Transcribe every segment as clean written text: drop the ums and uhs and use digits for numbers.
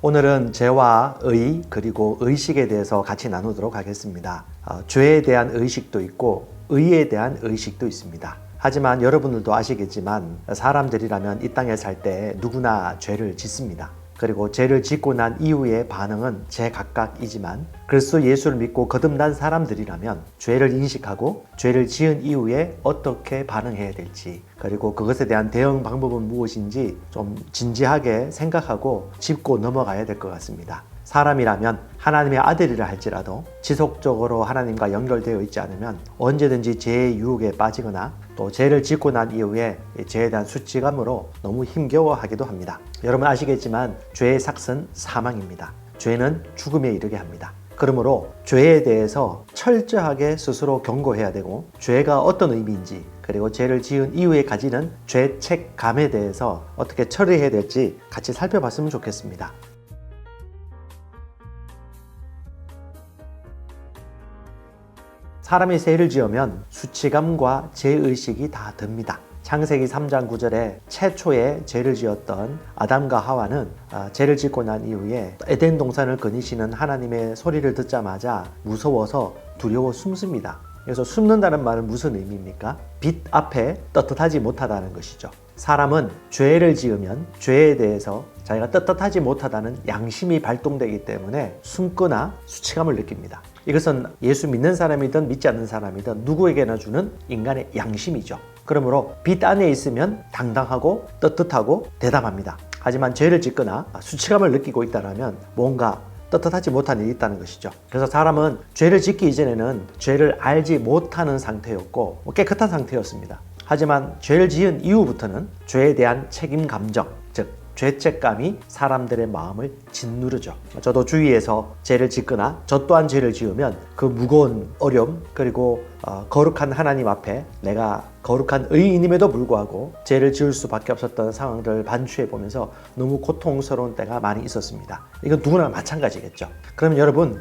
오늘은 죄와 의 그리고 의식에 대해서 같이 나누도록 하겠습니다. 죄에 대한 의식도 있고 의에 대한 의식도 있습니다. 하지만 여러분들도 아시겠지만 사람들이라면 이 땅에 살 때 누구나 죄를 짓습니다. 그리고 죄를 짓고 난 이후의 반응은 제각각이지만 그리스도 예수를 믿고 거듭난 사람들이라면 죄를 인식하고 죄를 지은 이후에 어떻게 반응해야 될지, 그리고 그것에 대한 대응 방법은 무엇인지 좀 진지하게 생각하고 짚고 넘어가야 될 것 같습니다. 사람이라면 하나님의 아들이라 할지라도 지속적으로 하나님과 연결되어 있지 않으면 언제든지 죄의 유혹에 빠지거나 또 죄를 짓고 난 이후에 죄에 대한 수치감으로 너무 힘겨워하기도 합니다. 여러분 아시겠지만 죄의 삭은 사망입니다. 죄는 죽음에 이르게 합니다. 그러므로 죄에 대해서 철저하게 스스로 경고해야 되고, 죄가 어떤 의미인지, 그리고 죄를 지은 이후에 가지는 죄책감에 대해서 어떻게 처리해야 될지 같이 살펴봤으면 좋겠습니다. 사람이 죄를 지으면 수치감과 죄의식이 다 듭니다. 창세기 3장 9절에 최초에 죄를 지었던 아담과 하와는 죄를 짓고 난 이후에 에덴 동산을 거니시는 하나님의 소리를 듣자마자 무서워서 두려워 숨습니다. 그래서 숨는다는 말은 무슨 의미입니까? 빛 앞에 떳떳하지 못하다는 것이죠. 사람은 죄를 지으면 죄에 대해서 자기가 떳떳하지 못하다는 양심이 발동되기 때문에 숨거나 수치감을 느낍니다. 이것은 예수 믿는 사람이든 믿지 않는 사람이든 누구에게나 주는 인간의 양심이죠. 그러므로 빛 안에 있으면 당당하고 떳떳하고 대담합니다. 하지만 죄를 짓거나 수치감을 느끼고 있다면 뭔가 떳떳하지 못한 일이 있다는 것이죠. 그래서 사람은 죄를 짓기 이전에는 죄를 알지 못하는 상태였고 깨끗한 상태였습니다. 하지만 죄를 지은 이후부터는 죄에 대한 책임 감정, 즉 죄책감이 사람들의 마음을 짓누르죠. 저도 주위에서 죄를 짓거나 저 또한 죄를 지으면 그 무거운 어려움, 그리고 거룩한 하나님 앞에 내가 거룩한 의인임에도 불구하고 죄를 지을 수밖에 없었던 상황들을 반추해 보면서 너무 고통스러운 때가 많이 있었습니다. 이건 누구나 마찬가지겠죠. 그럼 여러분,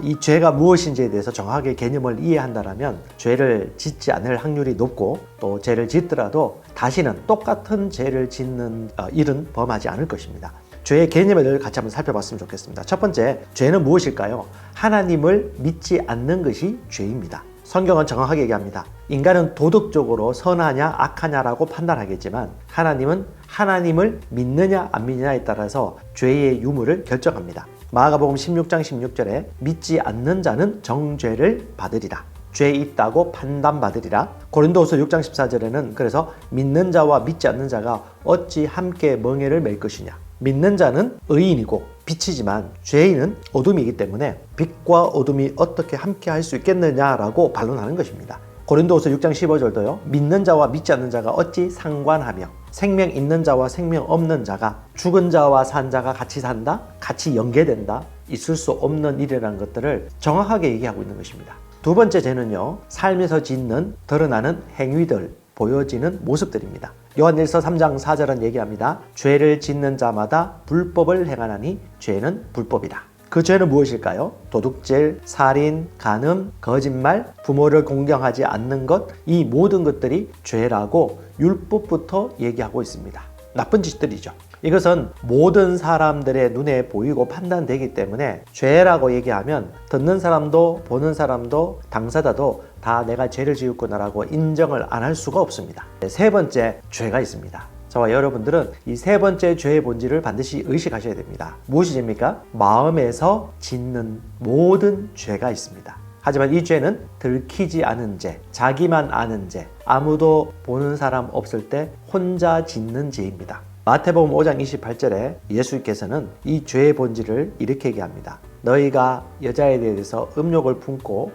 이 죄가 무엇인지에 대해서 정확하게 개념을 이해한다면 죄를 짓지 않을 확률이 높고, 또 죄를 짓더라도 다시는 똑같은 죄를 짓는 일은 범하지 않을 것입니다. 죄의 개념을 같이 한번 살펴봤으면 좋겠습니다. 첫 번째, 죄는 무엇일까요? 하나님을 믿지 않는 것이 죄입니다. 성경은 정확하게 얘기합니다. 인간은 도덕적으로 선하냐 악하냐라고 판단하겠지만 하나님은 하나님을 믿느냐 안 믿느냐에 따라서 죄의 유무를 결정합니다. 마가복음 16장 16절에 믿지 않는 자는 정죄를 받으리라. 죄 있다고 판단받으리라. 고린도후서 6장 14절에는 그래서 믿는 자와 믿지 않는 자가 어찌 함께 멍에를 맬 것이냐. 믿는 자는 의인이고 빛이지만 죄인은 어둠이기 때문에 빛과 어둠이 어떻게 함께 할 수 있겠느냐라고 반론하는 것입니다. 고린도후서 6장 15절도요. 믿는 자와 믿지 않는 자가 어찌 상관하며 생명 있는 자와 생명 없는 자가, 죽은 자와 산 자가 같이 산다? 같이 연계된다? 있을 수 없는 일이라는 것들을 정확하게 얘기하고 있는 것입니다. 두 번째 죄는요, 삶에서 짓는 드러나는 행위들, 보여지는 모습들입니다. 요한일서 3장 4절은 얘기합니다. 죄를 짓는 자마다 불법을 행하나니 죄는 불법이다. 그 죄는 무엇일까요? 도둑질, 살인, 간음, 거짓말, 부모를 공경하지 않는 것, 이 모든 것들이 죄라고 율법부터 얘기하고 있습니다. 나쁜 짓들이죠. 이것은 모든 사람들의 눈에 보이고 판단되기 때문에 죄라고 얘기하면 듣는 사람도 보는 사람도 당사자도 다 내가 죄를 지었구나라고 인정을 안 할 수가 없습니다. 세 번째 죄가 있습니다. 저와 여러분들은 이 세 번째 죄의 본질을 반드시 의식하셔야 됩니다. 무엇이 죄입니까? 마음에서 짓는 모든 죄가 있습니다. 하지만 이 죄는 들키지 않은 죄, 자기만 아는 죄, 아무도 보는 사람 없을 때 혼자 짓는 죄입니다. 마태복음 5장 28절에 예수께서는 이 죄의 본질을 이렇게 얘기합니다. 너희가 여자에 대해서 음욕을 품고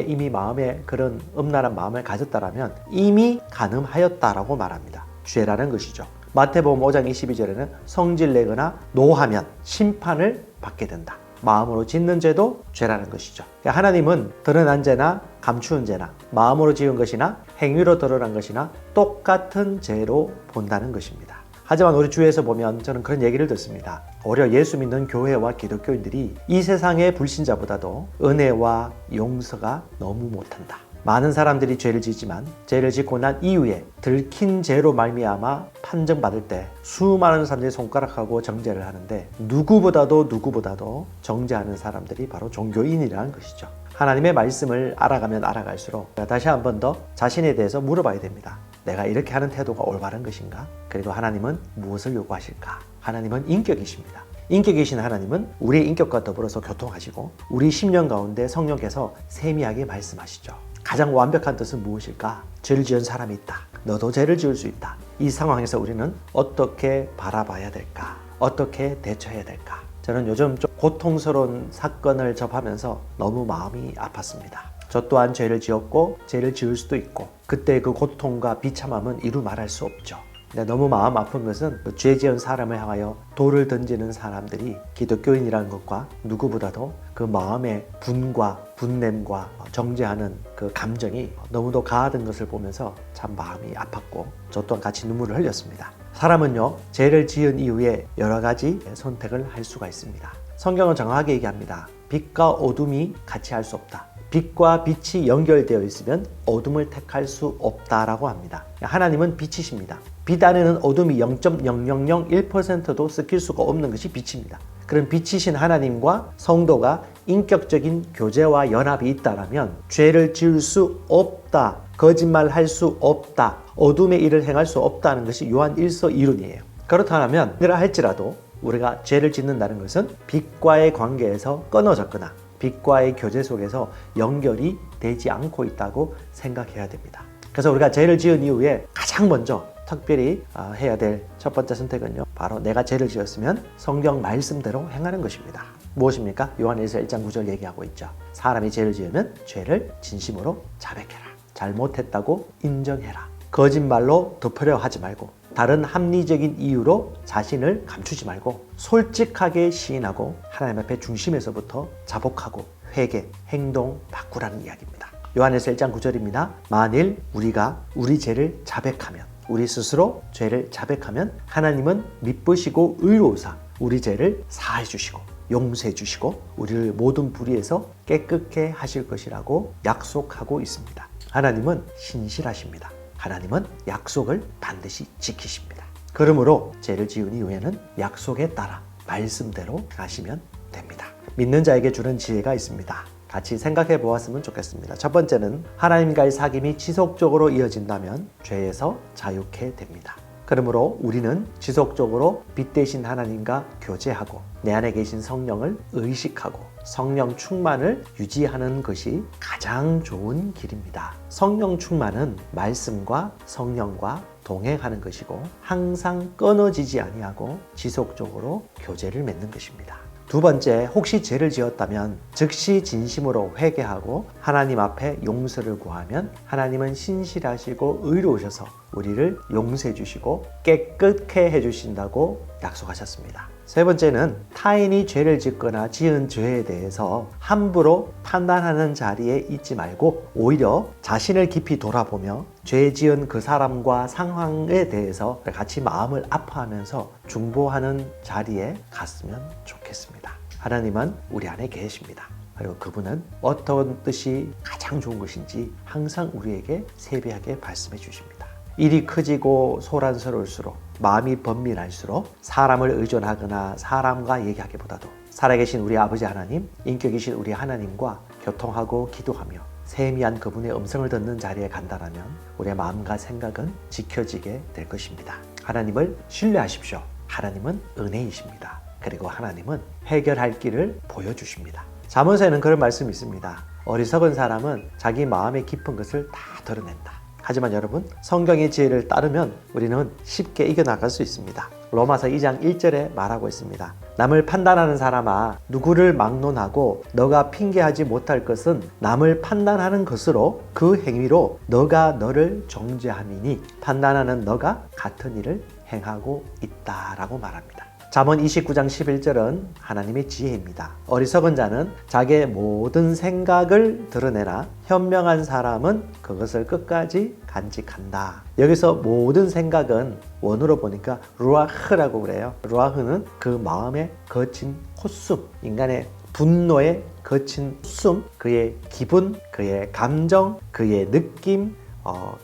이미 마음에 그런 음란한 마음을 가졌다라면 이미 간음하였다라고 말합니다. 죄라는 것이죠. 마태복음 5장 22절에는 성질내거나 노하면 심판을 받게 된다. 마음으로 짓는 죄도 죄라는 것이죠. 하나님은 드러난 죄나 감추은 죄나 마음으로 지은 것이나 행위로 드러난 것이나 똑같은 죄로 본다는 것입니다. 하지만 우리 주위에서 보면 저는 그런 얘기를 듣습니다. 오히려 예수 믿는 교회와 기독교인들이 이 세상의 불신자보다도 은혜와 용서가 너무 못한다. 많은 사람들이 죄를 짓지만 죄를 짓고 난 이후에 들킨 죄로 말미암아 판정받을 때 수많은 사람들이 손가락하고 정죄를 하는데 누구보다도 정죄하는 사람들이 바로 종교인이라는 것이죠. 하나님의 말씀을 알아가면 알아갈수록 다시 한 번 더 자신에 대해서 물어봐야 됩니다. 내가 이렇게 하는 태도가 올바른 것인가? 그리고 하나님은 무엇을 요구하실까? 하나님은 인격이십니다. 인격이신 하나님은 우리의 인격과 더불어서 교통하시고 우리 심령 가운데 성령께서 세미하게 말씀하시죠. 가장 완벽한 뜻은 무엇일까? 죄를 지은 사람이 있다. 너도 죄를 지을 수 있다. 이 상황에서 우리는 어떻게 바라봐야 될까? 어떻게 대처해야 될까? 저는 요즘 좀 고통스러운 사건을 접하면서 너무 마음이 아팠습니다. 저 또한 죄를 지었고 죄를 지을 수도 있고 그때 그 고통과 비참함은 이루 말할 수 없죠. 근데 너무 마음 아픈 것은 그 죄 지은 사람을 향하여 돌을 던지는 사람들이 기독교인이라는 것과 누구보다도 그 마음의 분과 분냄과 정죄하는 그 감정이 너무도 가하던 것을 보면서 참 마음이 아팠고 저 또한 같이 눈물을 흘렸습니다. 사람은요, 죄를 지은 이후에 여러 가지 선택을 할 수가 있습니다. 성경은 정확하게 얘기합니다. 빛과 어둠이 같이 할 수 없다. 빛과 빛이 연결되어 있으면 어둠을 택할 수 없다라고 합니다. 하나님은 빛이십니다. 빛 안에는 어둠이 0.0001%도 섞일 수가 없는 것이 빛입니다. 그런 빛이신 하나님과 성도가 인격적인 교제와 연합이 있다라면 죄를 지을 수 없다, 거짓말할 수 없다, 어둠의 일을 행할 수 없다는 것이 요한 1서 이론이에요. 그렇다면 할지라도 우리가 죄를 짓는다는 것은 빛과의 관계에서 끊어졌거나 빛과의 교제 속에서 연결이 되지 않고 있다고 생각해야 됩니다. 그래서 우리가 죄를 지은 이후에 가장 먼저 특별히 해야 될 첫 번째 선택은요, 바로 내가 죄를 지었으면 성경 말씀대로 행하는 것입니다. 무엇입니까? 요한일서 1장 9절 얘기하고 있죠. 사람이 죄를 지으면 죄를 진심으로 자백해라. 잘못했다고 인정해라. 거짓말로 덮으려 하지 말고 다른 합리적인 이유로 자신을 감추지 말고 솔직하게 시인하고 하나님 앞에 중심에서부터 자복하고 회개, 행동 바꾸라는 이야기입니다. 요한일서 1장 9절입니다. 만일 우리가 우리 죄를 자백하면, 우리 스스로 죄를 자백하면 하나님은 미쁘시고 의로우사 우리 죄를 사해 주시고 용서해 주시고 우리를 모든 불의에서 깨끗게 하실 것이라고 약속하고 있습니다. 하나님은 신실하십니다. 하나님은 약속을 반드시 지키십니다. 그러므로 죄를 지은 이후에는 약속에 따라 말씀대로 가시면 됩니다. 믿는 자에게 주는 지혜가 있습니다. 같이 생각해 보았으면 좋겠습니다. 첫 번째는 하나님과의 사귐이 지속적으로 이어진다면 죄에서 자유케 됩니다. 그러므로 우리는 지속적으로 빛 대신 하나님과 교제하고 내 안에 계신 성령을 의식하고 성령 충만을 유지하는 것이 가장 좋은 길입니다. 성령 충만은 말씀과 성령과 동행하는 것이고 항상 끊어지지 아니하고 지속적으로 교제를 맺는 것입니다. 두 번째, 혹시 죄를 지었다면 즉시 진심으로 회개하고 하나님 앞에 용서를 구하면 하나님은 신실하시고 의로우셔서 우리를 용서해 주시고 깨끗게 해주신다고 약속하셨습니다. 세 번째는 타인이 죄를 짓거나 지은 죄에 대해서 함부로 판단하는 자리에 있지 말고 오히려 자신을 깊이 돌아보며 죄 지은 그 사람과 상황에 대해서 같이 마음을 아파하면서 중보하는 자리에 갔으면 좋겠습니다. 하나님은 우리 안에 계십니다. 그리고 그분은 어떤 뜻이 가장 좋은 것인지 항상 우리에게 세배하게 말씀해 주십니다. 일이 커지고 소란스러울수록 마음이 번민할수록 사람을 의존하거나 사람과 얘기하기보다도 살아계신 우리 아버지 하나님, 인격이신 우리 하나님과 교통하고 기도하며 세미한 그분의 음성을 듣는 자리에 간다라면 우리의 마음과 생각은 지켜지게 될 것입니다. 하나님을 신뢰하십시오. 하나님은 은혜이십니다. 그리고 하나님은 해결할 길을 보여주십니다. 잠언서에는 그런 말씀이 있습니다. 어리석은 사람은 자기 마음의 깊은 것을 다 드러낸다. 하지만 여러분, 성경의 지혜를 따르면 우리는 쉽게 이겨나갈 수 있습니다. 로마서 2장 1절에 말하고 있습니다. 남을 판단하는 사람아, 누구를 막론하고 너가 핑계하지 못할 것은 남을 판단하는 것으로 그 행위로 너가 너를 정죄함이니 판단하는 너가 같은 일을 행하고 있다라고 말합니다. 잠언 29장 11절은 하나님의 지혜입니다. 어리석은 자는 자기의 모든 생각을 드러내나 현명한 사람은 그것을 끝까지 간직한다. 여기서 모든 생각은 원어로 보니까 루아흐라고 그래요. 루아흐는 그 마음의 거친 콧숨, 인간의 분노에 거친 숨, 그의 기분, 그의 감정, 그의 느낌,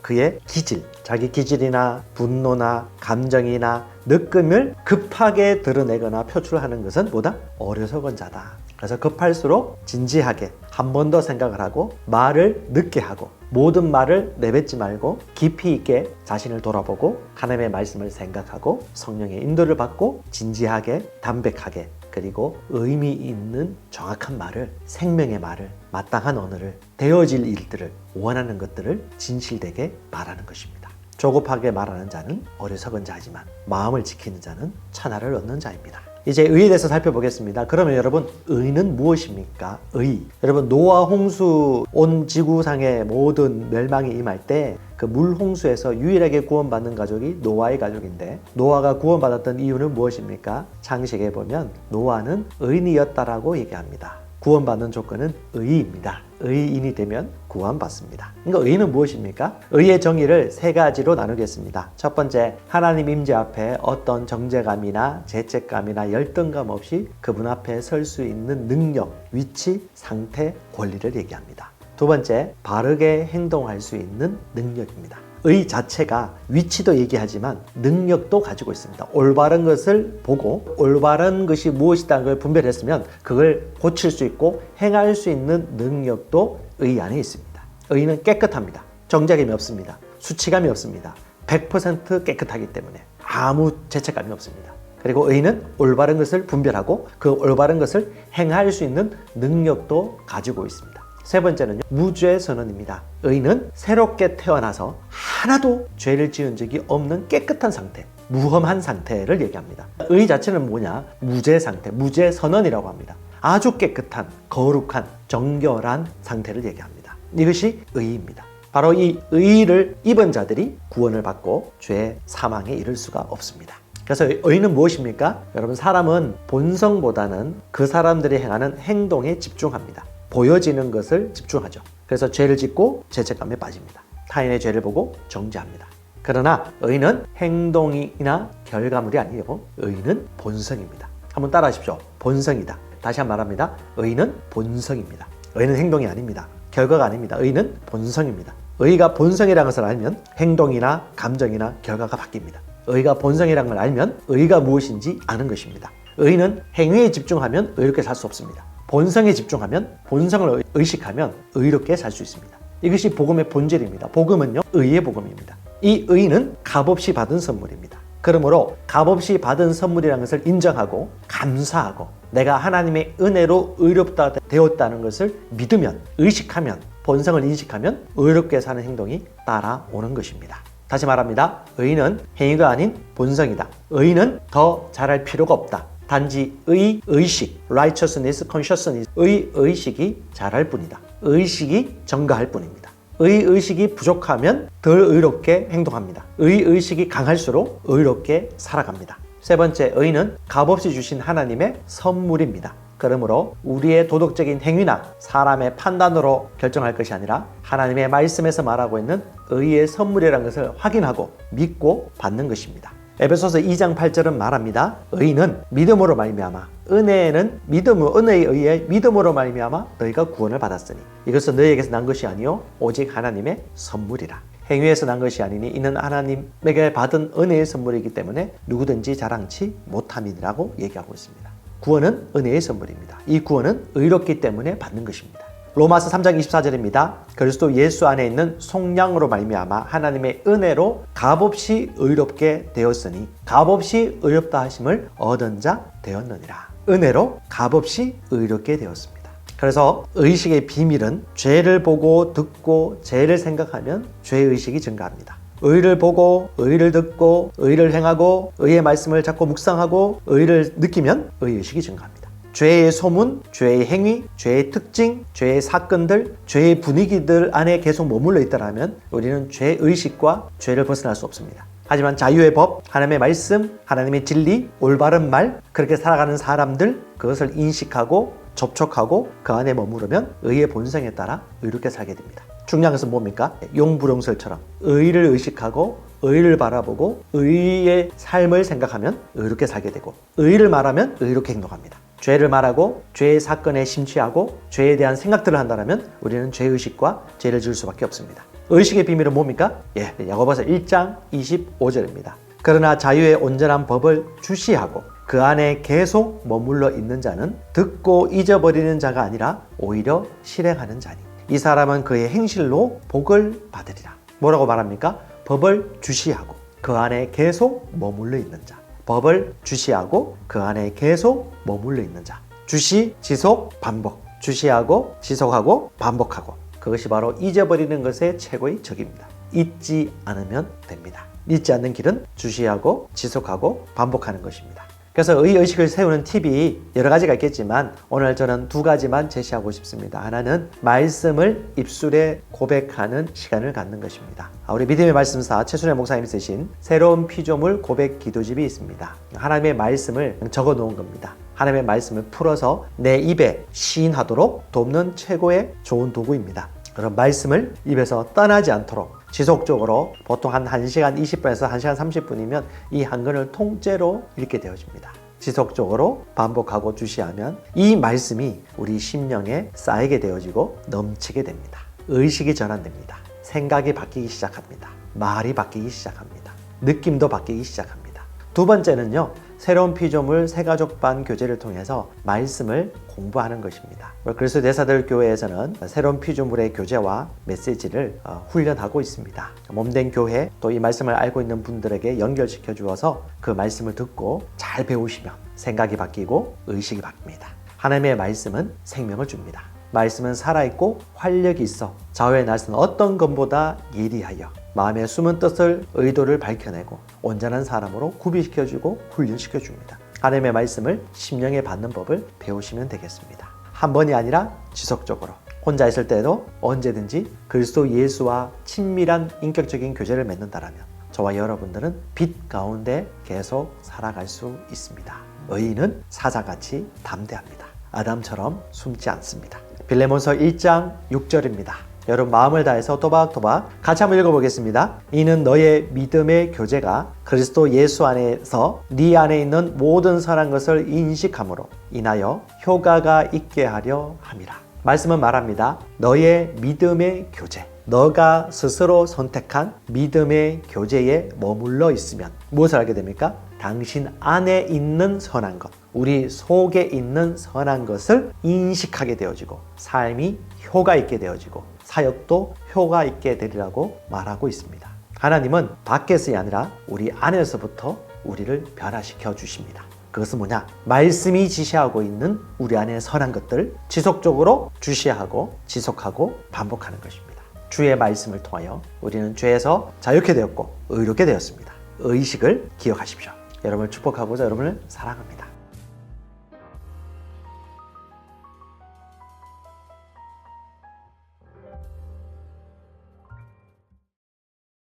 그의 기질, 자기 기질이나 분노나 감정이나 느낌을 급하게 드러내거나 표출하는 것은 뭐다? 어리석은 자다. 그래서 급할수록 진지하게 한 번 더 생각을 하고 말을 늦게 하고 모든 말을 내뱉지 말고 깊이 있게 자신을 돌아보고 하나님의 말씀을 생각하고 성령의 인도를 받고 진지하게 담백하게 그리고 의미 있는 정확한 말을, 생명의 말을, 마땅한 언어를, 되어질 일들을, 원하는 것들을 진실되게 말하는 것입니다. 조급하게 말하는 자는 어리석은 자지만 마음을 지키는 자는 천하를 얻는 자입니다. 이제 의에 대해서 살펴보겠습니다. 그러면 여러분, 의는 무엇입니까? 의. 여러분, 노아 홍수 온 지구상의 모든 멸망이 임할 때 그 물홍수에서 유일하게 구원받는 가족이 노아의 가족인데 노아가 구원받았던 이유는 무엇입니까? 창세기에 보면 노아는 의인이었다라고 얘기합니다. 구원받는 조건은 의입니다. 의인이 되면 구원받습니다. 그러니까 의는 무엇입니까? 의의 정의를 세 가지로 나누겠습니다. 첫 번째, 하나님 임재 앞에 어떤 정죄감이나 죄책감이나 열등감 없이 그분 앞에 설 수 있는 능력, 위치, 상태, 권리를 얘기합니다. 두 번째, 바르게 행동할 수 있는 능력입니다. 의 자체가 위치도 얘기하지만 능력도 가지고 있습니다. 올바른 것을 보고 올바른 것이 무엇이라는 걸 분별했으면 그걸 고칠 수 있고 행할 수 있는 능력도 의 안에 있습니다. 의는 깨끗합니다. 정죄감이 없습니다. 수치감이 없습니다. 100% 깨끗하기 때문에 아무 죄책감이 없습니다. 그리고 의는 올바른 것을 분별하고 그 올바른 것을 행할 수 있는 능력도 가지고 있습니다. 세 번째는 무죄 선언입니다. 의는 새롭게 태어나서 하나도 죄를 지은 적이 없는 깨끗한 상태, 무험한 상태를 얘기합니다. 의 자체는 뭐냐? 무죄 상태, 무죄 선언이라고 합니다. 아주 깨끗한, 거룩한, 정결한 상태를 얘기합니다. 이것이 의입니다. 바로 이 의를 입은 자들이 구원을 받고 죄 사망에 이를 수가 없습니다. 그래서 의는 무엇입니까? 여러분, 사람은 본성보다는 그 사람들이 행하는 행동에 집중합니다. 보여지는 것을 집중하죠. 그래서 죄를 짓고 죄책감에 빠집니다. 타인의 죄를 보고 정죄합니다. 그러나 의는 행동이나 결과물이 아니고 의는 본성입니다. 한번 따라 하십시오. 본성이다. 다시 한번 말합니다. 의는 본성입니다. 의는 행동이 아닙니다. 결과가 아닙니다. 의는 본성입니다. 의가 본성이라는 것을 알면 행동이나 감정이나 결과가 바뀝니다. 의가 본성이라는 걸 알면 의가 무엇인지 아는 것입니다. 의는 행위에 집중하면 의롭게 살 수 없습니다. 본성에 집중하면, 본성을 의식하면 의롭게 살 수 있습니다. 이것이 복음의 본질입니다. 복음은요, 의의 복음입니다. 이 의는 값없이 받은 선물입니다. 그러므로 값없이 받은 선물이라는 것을 인정하고 감사하고 내가 하나님의 은혜로 의롭다 되었다는 것을 믿으면, 의식하면, 본성을 인식하면 의롭게 사는 행동이 따라오는 것입니다. 다시 말합니다. 의는 행위가 아닌 본성이다. 의는 더 잘할 필요가 없다. 단지 의식, righteousness, consciousness, 의식이 잘할 뿐이다. 의식이 증가할 뿐입니다. 의식이 부족하면 덜 의롭게 행동합니다. 의식이 강할수록 의롭게 살아갑니다. 세 번째, 의는 값없이 주신 하나님의 선물입니다. 그러므로 우리의 도덕적인 행위나 사람의 판단으로 결정할 것이 아니라 하나님의 말씀에서 말하고 있는 의의 선물이라는 것을 확인하고 믿고 받는 것입니다. 에베소서 2장 8절은 말합니다. 의는 믿음으로 말미암아 은혜는 은혜에 의해 믿음으로 말미암아 너희가 구원을 받았으니 이것은 너희에게서 난 것이 아니요 오직 하나님의 선물이라. 행위에서 난 것이 아니니 이는 하나님에게 받은 은혜의 선물이기 때문에 누구든지 자랑치 못함이라고 얘기하고 있습니다. 구원은 은혜의 선물입니다. 이 구원은 의롭기 때문에 받는 것입니다. 로마서 3장 24절입니다. 그리스도 예수 안에 있는 속량으로 말미암아 하나님의 은혜로 값없이 의롭게 되었으니 값없이 의롭다 하심을 얻은 자 되었느니라. 은혜로 값없이 의롭게 되었습니다. 그래서 의식의 비밀은 죄를 보고 듣고 죄를 생각하면 죄의식이 증가합니다. 의를 보고 의를 듣고 의를 행하고 의의 말씀을 자꾸 묵상하고 의를 느끼면 의의식이 증가합니다. 죄의 소문, 죄의 행위, 죄의 특징, 죄의 사건들, 죄의 분위기들 안에 계속 머물러 있다면 우리는 죄의식과 죄를 벗어날 수 없습니다. 하지만 자유의 법, 하나님의 말씀, 하나님의 진리, 올바른 말, 그렇게 살아가는 사람들, 그것을 인식하고 접촉하고 그 안에 머무르면 의의 본성에 따라 의롭게 살게 됩니다. 중요한 것은 뭡니까? 용불용설처럼 의를 의식하고 의를 바라보고 의의 삶을 생각하면 의롭게 살게 되고 의를 말하면 의롭게 행동합니다. 죄를 말하고 죄의 사건에 심취하고 죄에 대한 생각들을 한다면 우리는 죄의식과 죄를 지을 수밖에 없습니다. 의식의 비밀은 뭡니까? 야고보서 1장 25절입니다. 그러나 자유의 온전한 법을 주시하고 그 안에 계속 머물러 있는 자는 듣고 잊어버리는 자가 아니라 오히려 실행하는 자니 이 사람은 그의 행실로 복을 받으리라. 뭐라고 말합니까? 법을 주시하고 그 안에 계속 머물러 있는 자. 법을 주시하고 그 안에 계속 머물러 있는 자. 주시, 지속, 반복. 주시하고 지속하고 반복하고. 그것이 바로 잊어버리는 것의 최고의 적입니다. 잊지 않으면 됩니다. 잊지 않는 길은 주시하고 지속하고 반복하는 것입니다. 그래서 의식을 세우는 팁이 여러 가지가 있겠지만 오늘 저는 두 가지만 제시하고 싶습니다. 하나는 말씀을 입술에 고백하는 시간을 갖는 것입니다. 우리 믿음의 말씀사 최순애 목사님이 쓰신 새로운 피조물 고백 기도집이 있습니다. 하나님의 말씀을 적어 놓은 겁니다. 하나님의 말씀을 풀어서 내 입에 시인하도록 돕는 최고의 좋은 도구입니다. 그런 말씀을 입에서 떠나지 않도록 지속적으로 보통 한 1시간 20분에서 1시간 30분이면 이 한 권을 통째로 읽게 되어집니다. 지속적으로 반복하고 주시하면 이 말씀이 우리 심령에 쌓이게 되어지고 넘치게 됩니다. 의식이 전환됩니다. 생각이 바뀌기 시작합니다. 말이 바뀌기 시작합니다. 느낌도 바뀌기 시작합니다. 두 번째는요. 새로운 피조물 새가족반 교제를 통해서 말씀을 공부하는 것입니다. 그래서 대사들 교회에서는 새로운 피조물의 교제와 메시지를 훈련하고 있습니다. 몸된 교회 또 이 말씀을 알고 있는 분들에게 연결시켜 주어서 그 말씀을 듣고 잘 배우시면 생각이 바뀌고 의식이 바뀝니다. 하나님의 말씀은 생명을 줍니다. 말씀은 살아있고 활력이 있어 좌우의 날선 어떤 것보다 예리하여 마음의 숨은 뜻을 의도를 밝혀내고 온전한 사람으로 구비시켜주고 훈련시켜줍니다. 하나님의 말씀을 심령에 받는 법을 배우시면 되겠습니다. 한 번이 아니라 지속적으로 혼자 있을 때도 언제든지 그리스도 예수와 친밀한 인격적인 교제를 맺는다라면 저와 여러분들은 빛 가운데 계속 살아갈 수 있습니다. 의인은 사자같이 담대합니다. 아담처럼 숨지 않습니다. 빌레몬서 1장 6절입니다. 여러분 마음을 다해서 또박또박 같이 한번 읽어보겠습니다. 이는 너의 믿음의 교제가 그리스도 예수 안에서 네 안에 있는 모든 선한 것을 인식함으로 인하여 효과가 있게 하려 함이라. 말씀은 말합니다. 너의 믿음의 교제, 너가 스스로 선택한 믿음의 교제에 머물러 있으면 무엇을 알게 됩니까? 당신 안에 있는 선한 것, 우리 속에 있는 선한 것을 인식하게 되어지고 삶이 효과 있게 되어지고 사역도 효과 있게 되리라고 말하고 있습니다. 하나님은 밖에서이 아니라 우리 안에서부터 우리를 변화시켜 주십니다. 그것은 뭐냐? 말씀이 지시하고 있는 우리 안에 선한 것들 지속적으로 주시하고 지속하고 반복하는 것입니다. 주의 말씀을 통하여 우리는 죄에서 자유케 되었고 의롭게 되었습니다. 의식을 기억하십시오. 여러분을 축복하고자 여러분을 사랑합니다.